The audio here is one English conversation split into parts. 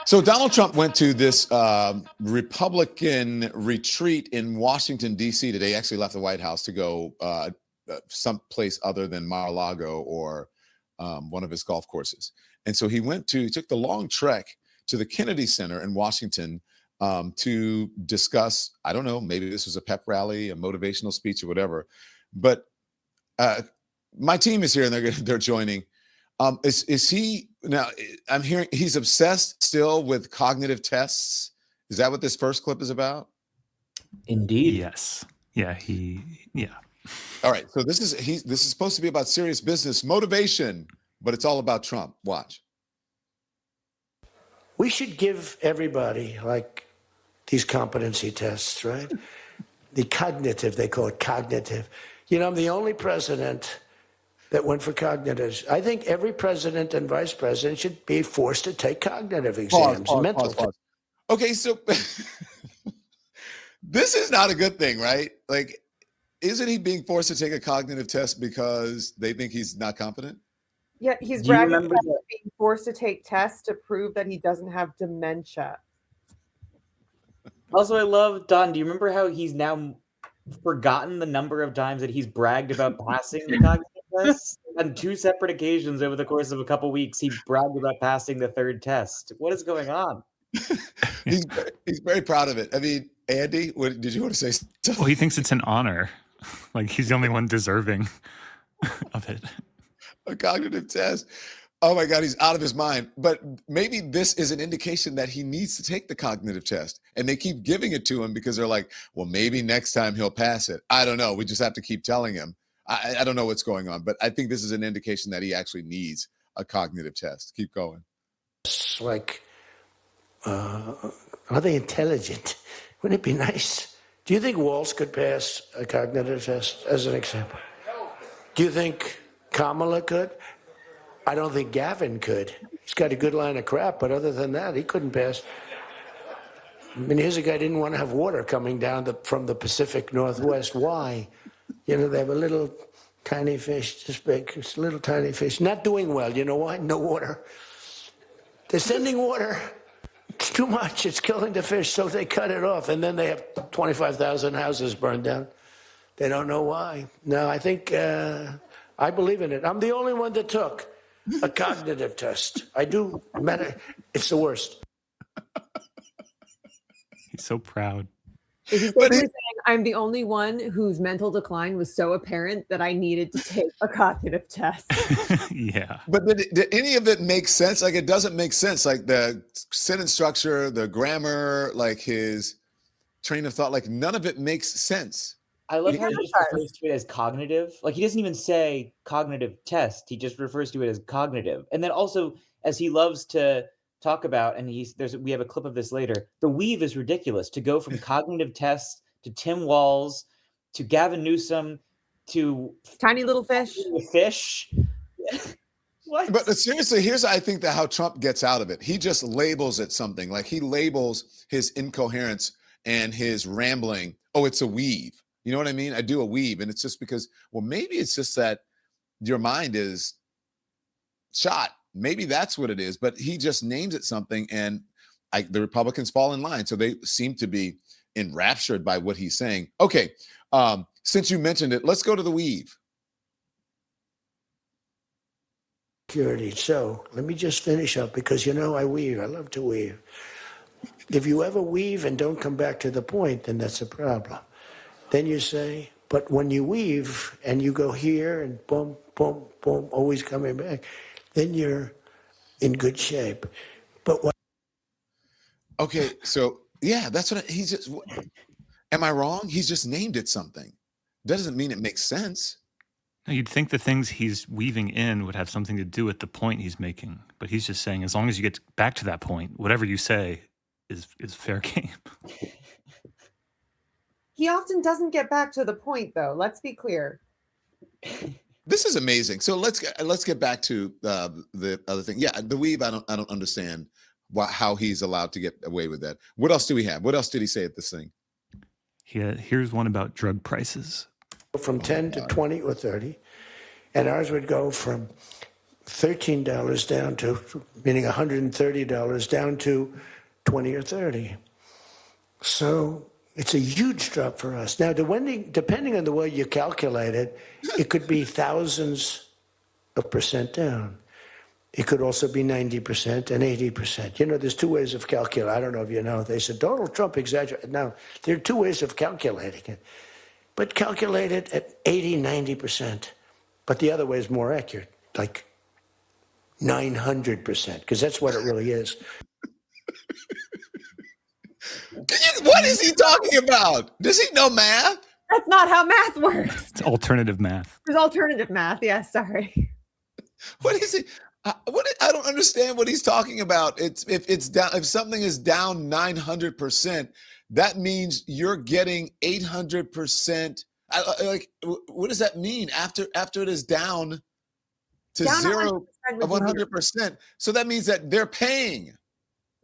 So Donald Trump went to this Republican retreat in Washington, D.C. today. He actually left the White House to go someplace other than Mar-a-Lago or one of his golf courses. And so he took the long trek to the Kennedy Center in Washington to discuss, I don't know, maybe this was a pep rally, a motivational speech or whatever. But my team is here and they're joining. Is he now? I'm hearing he's obsessed still with cognitive tests. Is that what this first clip is about? Indeed. Yes. Yeah. Yeah. All right. So this is supposed to be about serious business motivation, but it's all about Trump. Watch. We should give everybody like these competency tests, right? The cognitive, they call it cognitive. You know, I'm the only president that went for cognitives. I think every president and vice president should be forced to take cognitive exams. Pause. Okay, so this is not a good thing, right? Like, isn't he being forced to take a cognitive test because they think he's not competent? Yeah, he's bragging about being forced to take tests to prove that he doesn't have dementia. Also, I love, Don, do you remember how he's now forgotten the number of times that he's bragged about passing the cognitive test? On 2 separate occasions over the course of a couple weeks, he bragged about passing the 3rd test. What is going on? he's very proud of it. I mean, Andy, what did you want to say? Well, he thinks it's an honor. Like he's the only one deserving of it. A cognitive test. Oh my God, he's out of his mind. But maybe this is an indication that he needs to take the cognitive test. And they keep giving it to him because they're like, well, maybe next time he'll pass it. I don't know. We just have to keep telling him. I don't know what's going on, but I think this is an indication that he actually needs a cognitive test. Keep going. It's like, are they intelligent? Wouldn't it be nice? Do you think Walsh could pass a cognitive test, as an example? Do you think Kamala could? I don't think Gavin could. He's got a good line of crap, but other than that, he couldn't pass. I mean, here's a guy who didn't want to have water coming down from the Pacific Northwest. Why? You know, they have a little tiny fish, this big. It's a little tiny fish. Not doing well. You know why? No water. They're sending water. It's too much. It's killing the fish, so they cut it off. And then they have 25,000 houses burned down. They don't know why. No, I think, I believe in it. I'm the only one that took a cognitive test. I do. It's the worst. He's so proud. He's basically saying, I'm the only one whose mental decline was so apparent that I needed to take a cognitive test. Yeah. But did any of it make sense? Like, it doesn't make sense. Like the sentence structure, the grammar, like his train of thought, like none of it makes sense. I love how he just refers to it as cognitive. Like he doesn't even say cognitive test. He just refers to it as cognitive. And then also, as he loves to talk about, and we have a clip of this later, the weave is ridiculous. To go from cognitive tests to Tim Walz to Gavin Newsom to tiny little fish. What? But seriously, here's I think that how Trump gets out of it. He just labels it something. Like he labels his incoherence and his rambling. Oh, it's a weave. You know what I mean? I do a weave. And it's just because, well, maybe it's just that your mind is shot. Maybe that's what it is. But he just names it something. And the Republicans fall in line. So they seem to be enraptured by what he's saying. Okay. Since you mentioned it, let's go to the weave. Security. So let me just finish up because, you know, I weave. I love to weave. If you ever weave and don't come back to the point, then that's a problem. Then you say, but when you weave and you go here and boom, boom, boom, always coming back, then you're in good shape. But what? Okay, so yeah, that's what he's just. Am I wrong? He's just named it something. Doesn't mean it makes sense. No, you'd think the things he's weaving in would have something to do with the point he's making, but he's just saying as long as you get back to that point, whatever you say is fair game. He often doesn't get back to the point, though. Let's be clear. This is amazing. So let's get back to the other thing. Yeah, the weave. I don't understand how he's allowed to get away with that. What else do we have? What else did he say at this thing? Here's one about drug prices. From 10 to 20 or 30, and ours would go from $13 down to, meaning $130 down to 20 or 30. So it's a huge drop for us. Now, depending on the way you calculate it, it could be thousands of percent down. It could also be 90% and 80%. You know, there's two ways of calculating. I don't know if you know. They said Donald Trump exaggerated. Now, there are two ways of calculating it. But calculate it at 80, 90%. But the other way is more accurate, like 900%, because that's what it really is. What is he talking about? Does he know math? That's not how math works. It's alternative math. There's alternative math. Yeah, sorry. What is it? I don't understand what he's talking about. If something is down 900%, that means you're getting 800%. Like, what does that mean after it is down to zero of 100%? So that means that they're paying.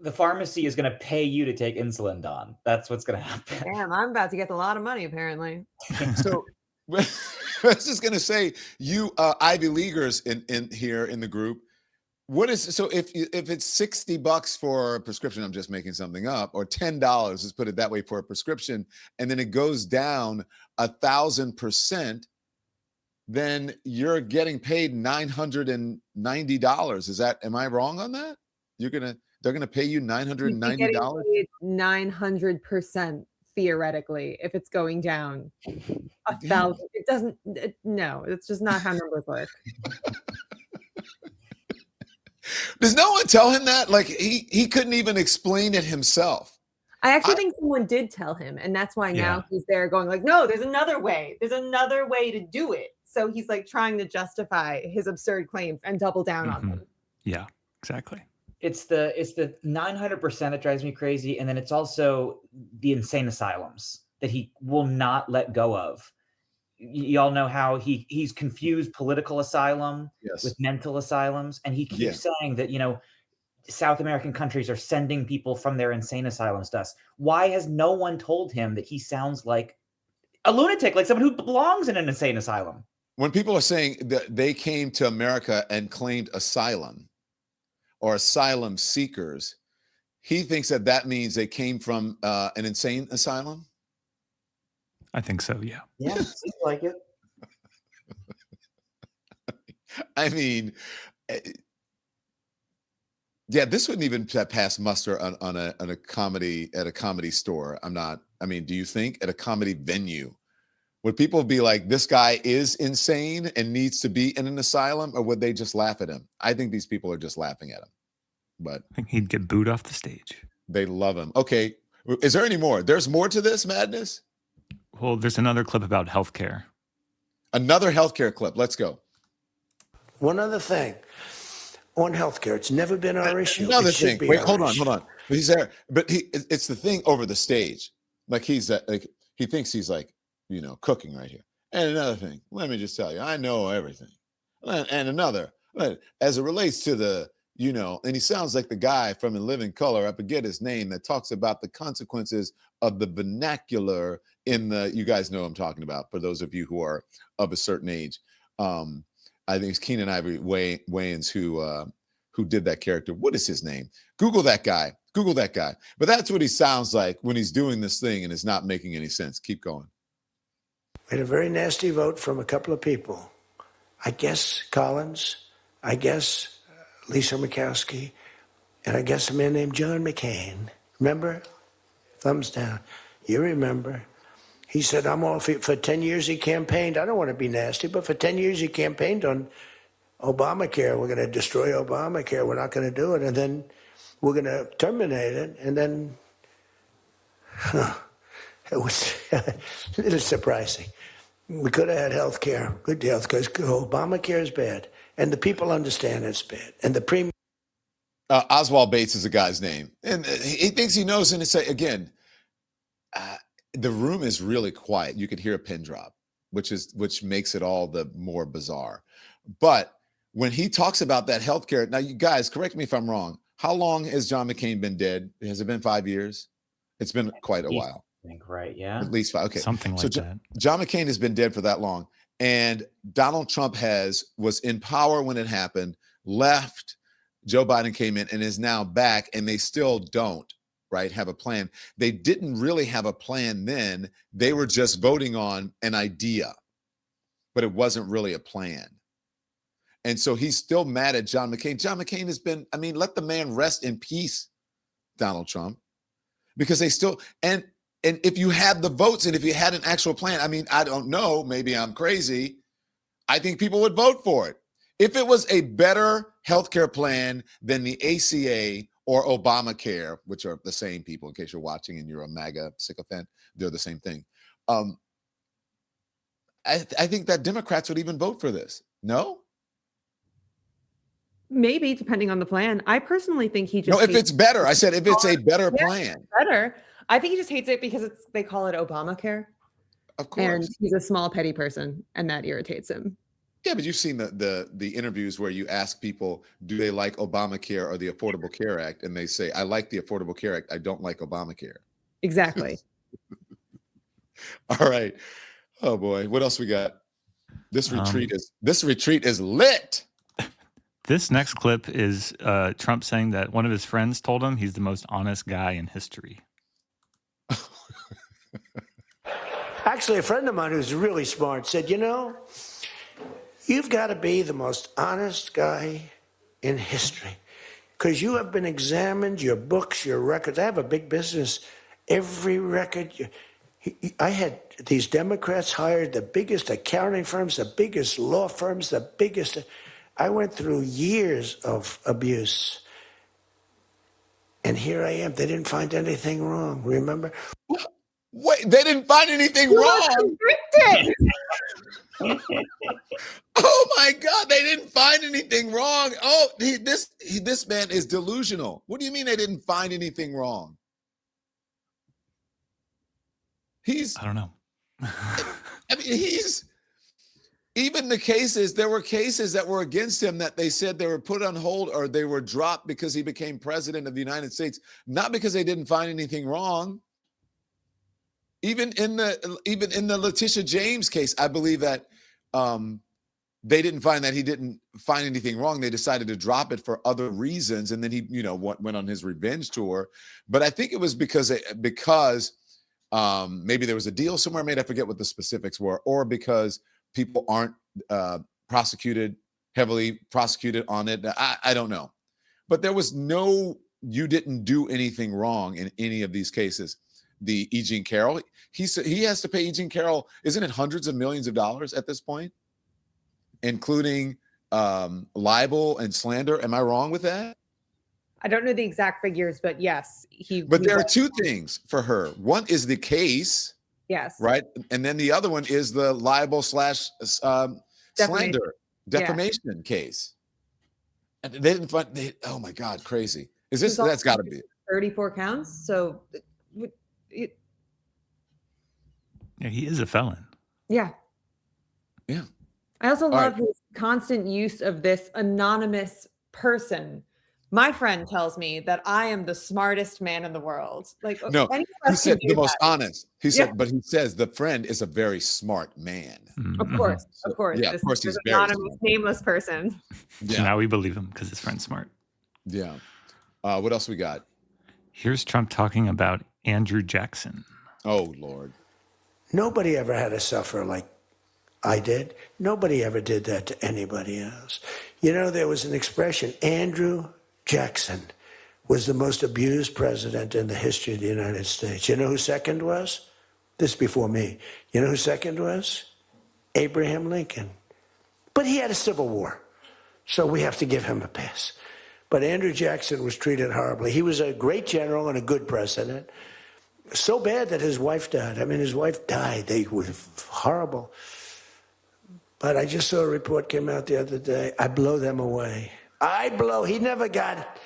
The pharmacy is going to pay you to take insulin, Don. That's what's going to happen. Damn, I'm about to get a lot of money, apparently. So I was just going to say, you Ivy Leaguers in here in the group, what is, so if it's $60 for a prescription, I'm just making something up, or $10, let's put it that way, for a prescription, and then it goes down 1,000%, then you're getting paid $990. Is that, am I wrong on that? They're gonna pay you $990? 900% theoretically, if it's going down 1,000. It doesn't, no, it's just not how numbers work. Does no one tell him that? Like, he couldn't even explain it himself. I actually think someone did tell him, and that's why now he's there going like, no, there's another way. There's another way to do it. So he's like trying to justify his absurd claims and double down on them. Yeah, exactly. It's the 900% that drives me crazy, and then it's also the insane asylums that he will not let go of. Y'all know how he's confused political asylum with mental asylums, and he keeps saying that, you know, South American countries are sending people from their insane asylums to us. Why has no one told him that he sounds like a lunatic, like someone who belongs in an insane asylum? When people are saying that they came to America and claimed asylum or asylum seekers, he thinks that means they came from an insane asylum. I think so, yeah. Yeah, seems like it. I mean, yeah, this wouldn't even pass muster on a comedy, at a comedy store. I mean, do you think at a comedy venue, would people be like, this guy is insane and needs to be in an asylum, or would they just laugh at him? I think these people are just laughing at him. But I think he'd get booed off the stage. They love him. Okay. Is there any more? There's more to this madness? Well, there's another clip about healthcare. Another healthcare clip. Let's go. One other thing on healthcare, it's never been our issue. Another thing. Wait, hold on. He's there, but it's the thing over the stage. Like he's like, he thinks he's like, you know, cooking right here. And another thing, let me just tell you, I know everything. And another, as it relates to the, you know, and he sounds like the guy from In Living Color, I forget his name, that talks about the consequences of the vernacular in the, you guys know what I'm talking about, for those of you who are of a certain age. I think it's Keenan Ivory Wayans who did that character. What is his name? Google that guy. But that's what he sounds like when he's doing this thing and it's not making any sense. Keep going. We had a very nasty vote from a couple of people. I guess Collins, I guess Lisa Murkowski, and I guess a man named John McCain. Remember? Thumbs down. You remember. He said, I'm all for 10 years he campaigned. I don't want to be nasty, but for 10 years he campaigned on Obamacare. We're going to destroy Obamacare. We're not going to do it. And then we're going to terminate it. And then it was a little surprising. We could have had health care, good health care. Obamacare is bad. And the people understand it's bad. And the premium. Oswald Bates is the guy's name. And he thinks he knows. And it's like, again, the room is really quiet. You could hear a pin drop, which makes it all the more bizarre. But when he talks about that healthcare, now you guys, correct me if I'm wrong. How long has John McCain been dead? Has it been 5 years? It's been quite a while. I think, right? Yeah. At least 5. Okay. Something like that. John McCain has been dead for that long. And Donald Trump was in power when it happened, left. Joe Biden came in and is now back, and they still don't, right, have a plan. They didn't really have a plan then. They were just voting on an idea, but it wasn't really a plan. And so he's still mad at John McCain. John McCain has been, I mean, let the man rest in peace, Donald Trump, because they still, and if you had the votes and if you had an actual plan, I mean, I don't know, maybe I'm crazy. I think people would vote for it. If it was a better healthcare plan than the ACA or Obamacare, which are the same people, in case you're watching and you're a MAGA sycophant, they're the same thing. I think that Democrats would even vote for this. No? Maybe, depending on the plan. I personally think he just No, if it's better. I said if it's a better Yeah, plan. better. I think he just hates it because they call it Obamacare. Of course. And he's a small, petty person, and that irritates him. Yeah, but you've seen the interviews where you ask people, do they like Obamacare or the Affordable Care Act? And they say, I like the Affordable Care Act. I don't like Obamacare. Exactly. All right. Oh boy. What else we got? This retreat is lit. This next clip is Trump saying that one of his friends told him he's the most honest guy in history. Actually, a friend of mine who's really smart said, you know, you've got to be the most honest guy in history because you have been examined, your books, your records. I have a big business. Every record. I had these Democrats hired the biggest accounting firms, the biggest law firms, the biggest. I went through years of abuse. And here I am. They didn't find anything wrong. Remember? Wait, they didn't find anything wrong. Oh my God, they didn't find anything wrong. Oh, this man is delusional. What do you mean they didn't find anything wrong? I don't know. I mean, even the cases, there were cases that were against him that they said they were put on hold or they were dropped because he became president of the United States, not because they didn't find anything wrong. Even in the Letitia James case, I believe that they didn't find that he didn't find anything wrong. They decided to drop it for other reasons, and then he, went on his revenge tour. But I think it was because maybe there was a deal somewhere made. I forget what the specifics were, or because people aren't heavily prosecuted on it. I don't know, but there was you didn't do anything wrong in any of these cases. The E. Jean Carroll, he said he has to pay E. Jean Carroll, isn't it hundreds of millions of dollars at this point, including libel and slander? Am I wrong with that? I don't know the exact figures, but yes, But there are two things for her. One is the case, yes, right, and then the other one is the libel / slander defamation case. And they didn't find. Oh my God, crazy! Is this? That's got to be 34 counts. So. Yeah, he is a felon. Yeah. Yeah. I also love his constant use of this anonymous person. My friend tells me that I am the smartest man in the world. Like, no, he said the most honest. He said, but he says the friend is a very smart man. Of course, of course. Yeah, of course, he's very anonymous, nameless person. So now we believe him because his friend's smart. Yeah. What else we got? Here's Trump talking about Andrew Jackson. Oh, Lord. Nobody ever had to suffer like I did. Nobody ever did that to anybody else. There was an expression, Andrew Jackson was the most abused president in the history of the United States. You know who second was? This before me. You know who second was? Abraham Lincoln. But he had a civil war, so we have to give him a pass. But Andrew Jackson was treated horribly. He was a great general and a good president. So bad that his wife died. I mean, his wife died. They were horrible. But I just saw a report came out the other day. I blow them away. He never got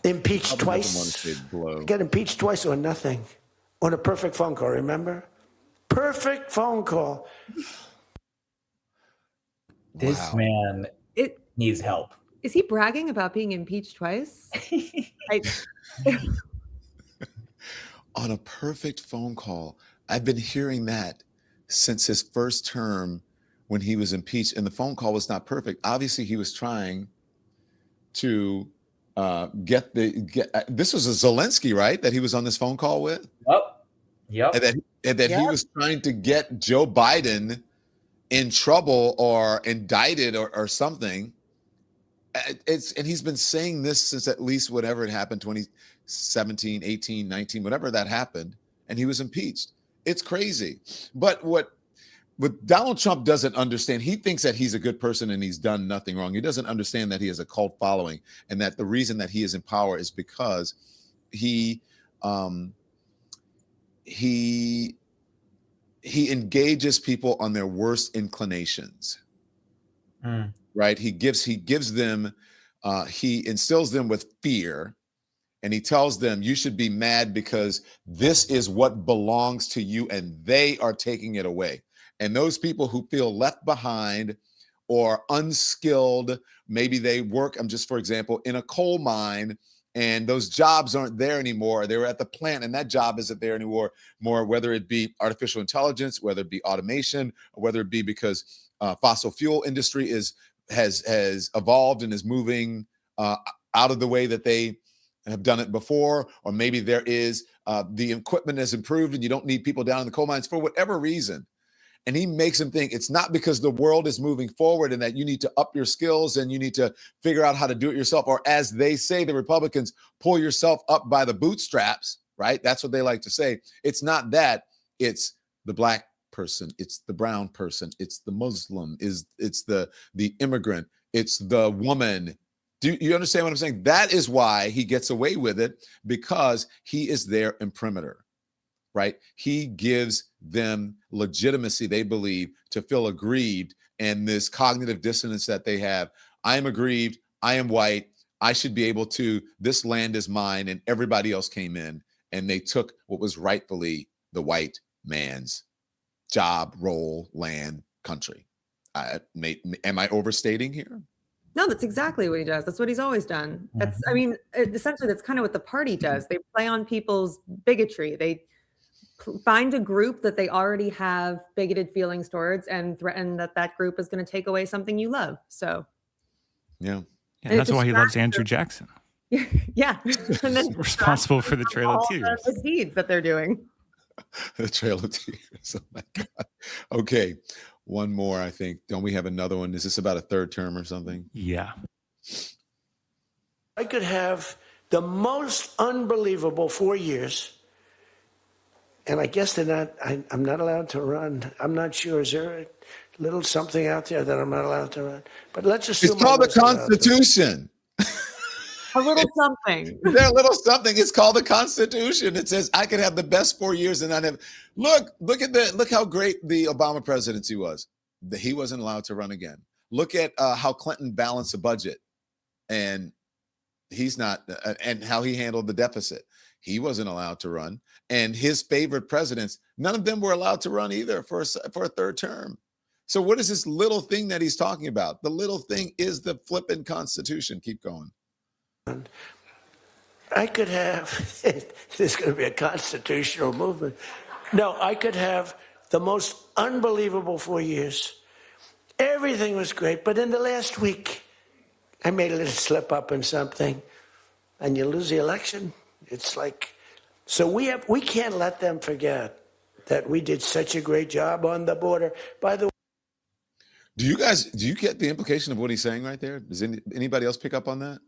impeached twice. He got impeached twice or nothing. On a perfect phone call, remember? Perfect phone call. This man needs help. Is he bragging about being impeached twice? On a perfect phone call. I've been hearing that since his first term when he was impeached, and the phone call was not perfect. Obviously, he was trying to get this was a Zelensky, right? That he was on this phone call with. Yep. And that he was trying to get Joe Biden in trouble or indicted or something. And he's been saying this since at least whatever it happened, 2017, 18, 19, whatever that happened, and he was impeached. It's crazy. But what Donald Trump doesn't understand, he thinks that he's a good person and he's done nothing wrong. He doesn't understand that he has a cult following and that the reason that he is in power is because he engages people on their worst inclinations. Right? He gives them, he instills them with fear, and he tells them you should be mad because this is what belongs to you and they are taking it away. And those people who feel left behind or unskilled, maybe they work, for example, in a coal mine, and those jobs aren't there anymore. They were at the plant and that job isn't there anymore, whether it be artificial intelligence, whether it be automation, or whether it be because fossil fuel industry has evolved and is moving out of the way that they have done it before, or maybe there is the equipment has improved and you don't need people down in the coal mines for whatever reason. And he makes them think it's not because the world is moving forward and that you need to up your skills and you need to figure out how to do it yourself, or as they say, the Republicans, pull yourself up by the bootstraps, right? That's what they like to say. It's not that. It's the black person, it's the brown person, it's the Muslim, it's the immigrant, it's the woman. Do you understand what I'm saying? That is why he gets away with it, because he is their imprimatur, right? He gives them legitimacy, they believe, to feel aggrieved, and this cognitive dissonance that they have. I am aggrieved, I am white, I should be able to, this land is mine, and everybody else came in and they took what was rightfully the white man's job, role, land, country. Am I overstating here? No, that's exactly what he does. That's what he's always done. That's, I mean, essentially, that's kind of what the party does. They play on people's bigotry. They find a group that they already have bigoted feelings towards and threaten that group is going to take away something you love. So, yeah, that's why he loves Andrew Jackson. Yeah, and then responsible for the Trail of Tears. The misdeeds that they're doing. The Trail of Tears. Oh my God. Okay. One more, I think. Don't we have another one? Is this about a third term or something? Yeah. I could have the most unbelievable 4 years, and I guess they're not, I'm not allowed to run. I'm not sure. Is there a little something out there that I'm not allowed to run? But let's assume it's called the Constitution. A little something. There's a little something. It's called the Constitution. It says I could have the best 4 years and not have. Look how great the Obama presidency was. He wasn't allowed to run again. Look at how Clinton balanced the budget, and he's not, and how he handled the deficit. He wasn't allowed to run, and his favorite presidents, none of them were allowed to run either for a third term. So what is this little thing that he's talking about? The little thing is the flipping Constitution. Keep going. I could have, there's going to be a constitutional movement. No, I could have the most unbelievable 4 years. Everything was great, but in the last week, I made a little slip up in something, and you lose the election. It's like, so we can't let them forget that we did such a great job on the border. By the way, do you get the implication of what he's saying right there? Does anybody else pick up on that?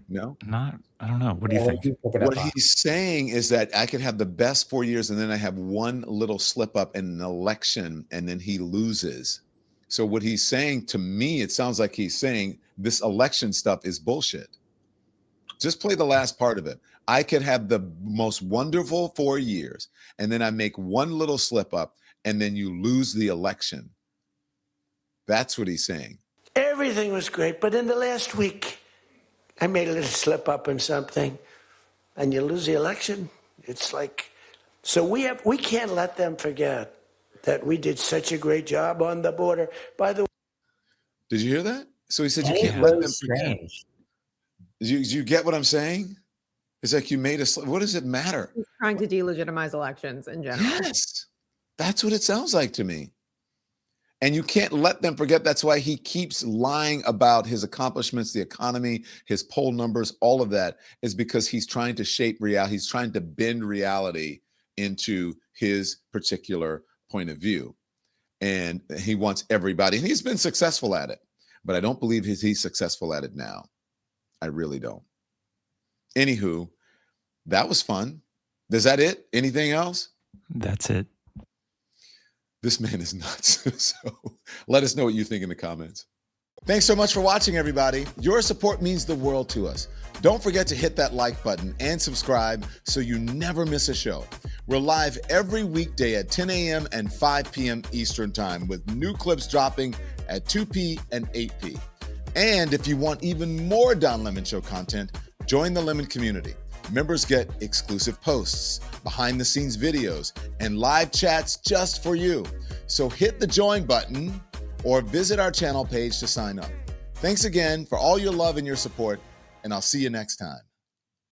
No, I don't know. What do you think? What he's saying is that I could have the best 4 years and then I have one little slip up in an election and then he loses. So what he's saying to me, it sounds like he's saying this election stuff is bullshit. Just play the last part of it. I could have the most wonderful 4 years and then I make one little slip up and then you lose the election. That's what he's saying. Everything was great, but in the last week, I made a little slip up in something, and you lose the election. It's like, so we can't let them forget that we did such a great job on the border. By the way, did you hear that? So he said you can't let them forget. Did you get what I'm saying? It's like you made a slip. What does it matter? He's trying to delegitimize elections in general. Yes, that's what it sounds like to me. And you can't let them forget. That's why he keeps lying about his accomplishments, the economy, his poll numbers, all of that is because he's trying to shape reality. He's trying to bend reality into his particular point of view. And he wants everybody, and he's been successful at it, but I don't believe he's successful at it now. I really don't. Anywho, that was fun. Is that it? Anything else? That's it. This man is nuts. So let us know what you think in the comments. Thanks so much for watching, everybody. Your support means the world to us. Don't forget to hit that like button and subscribe so you never miss a show. We're live every weekday at 10 a.m. and 5 p.m. Eastern Time with new clips dropping at 2 p. and 8 p. And if you want even more Don Lemon Show content, join the Lemon community. Members get exclusive posts, behind-the-scenes videos, and live chats just for you. So hit the join button or visit our channel page to sign up. Thanks again for all your love and your support, and I'll see you next time.